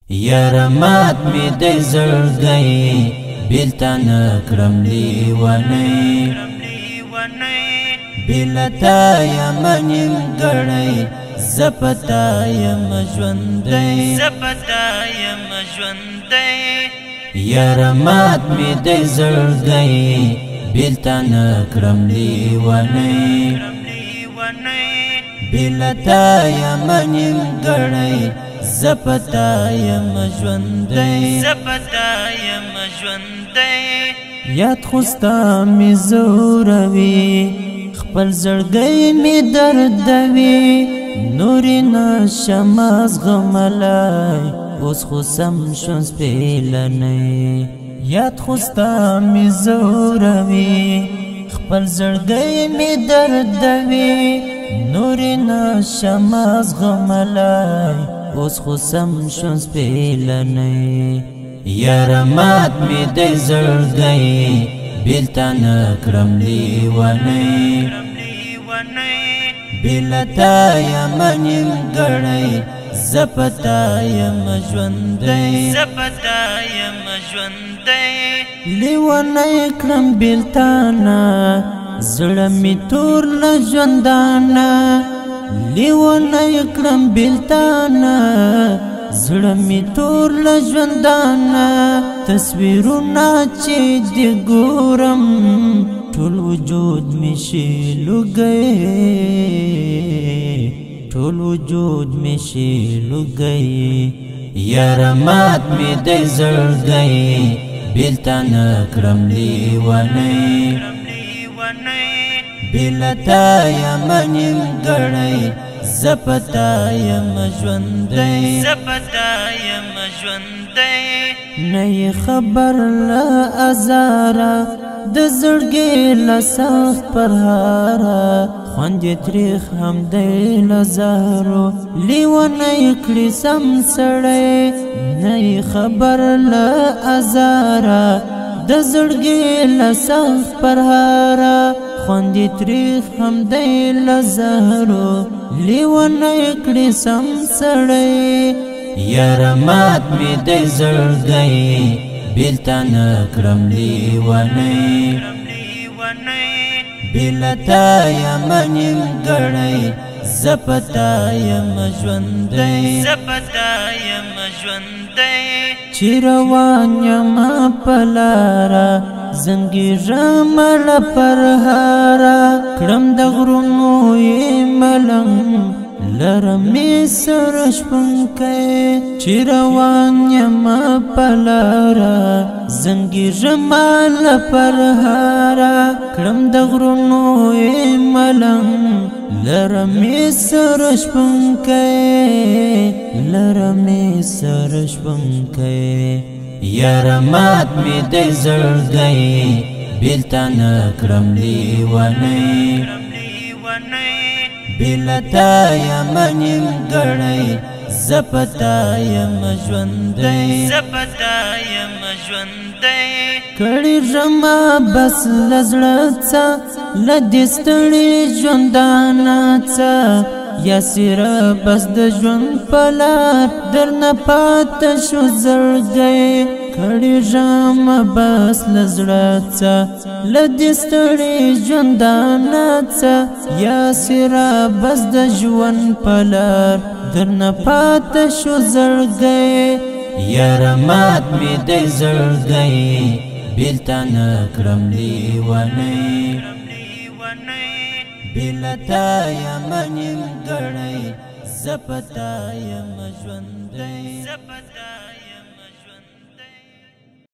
یاره مات می دی زړګی بیلتا نکرم لیونی بیلتا یم نیمګړی زپتا یم ژوندی یاره مات می دی زړګی بیلتا نکرم لیونی بیلتا یم نیمګړی زپتا یم ژوندی یاد خوستا می زوروي خپل زړګی می دردوي نوري نشم از غملای اوس خو سم شون سپیلنی یاد خوستا می زوروي خپل زړګی می دردوي نوري نشم از غملای اوس خو سم شون سپیلنی یاره مات می دی زړګی بیلتا نکرم لیونی بیلتا یم نیمګړی زپتا یم ژوندی لیونی کړم بیلتانا زړه می تور له ژوندانه لیونی کړم بیلتانا زړه می تور له ژوندانه تصویرونه چې دې ګورم ټول وجود می شي لوګی ټول وجود می شي لوګی یاره مات می دی زړګی بیلتا نکرم لیونی بیلتا یم نیمګړی زپتا یم ژوندی نه خبر له ازاره د زړګي له سخت پرهاره خوند تریخ هم دی له زهرو لیونی کړي سم سړی نه خبر له ازاره د زړګي له سخت پرهاره خوند تریخ هم دی له زهرو لیونی کړي سم سړی یاره مات می دی زړګی بیلتا نکرم لیونی بیلتا یم نیمګړی زپتا یم ژوندی چې روان یم په لاره زنګېږم له پرهاره کړم د غرونو یې ملنګ لرمې سره شپونکی چې روان یم په لاره زنګېږم له پرهاره کړم د غرونو یې ملنګ لرمې سره شپونکی یاره مات می دی زړګی بیلتا نکرم لیونی بیلتا یم نیمګړی زپتا یم ژوندی کړي رما بس لزړه څه له دې ستړي ژوندانه څه یا سیره بس د ژوند په لار درنه پاته شو زړګی کړي رما بس لزړه څه له دې ستړي ژوندانه څه یا سیره بس د ژوند په لار درنه پاته شو زړګی یاره مات می دی زړګی بیلتا نکرم لیونی بیلتا یم نیمګړی زپتا یم ژوندی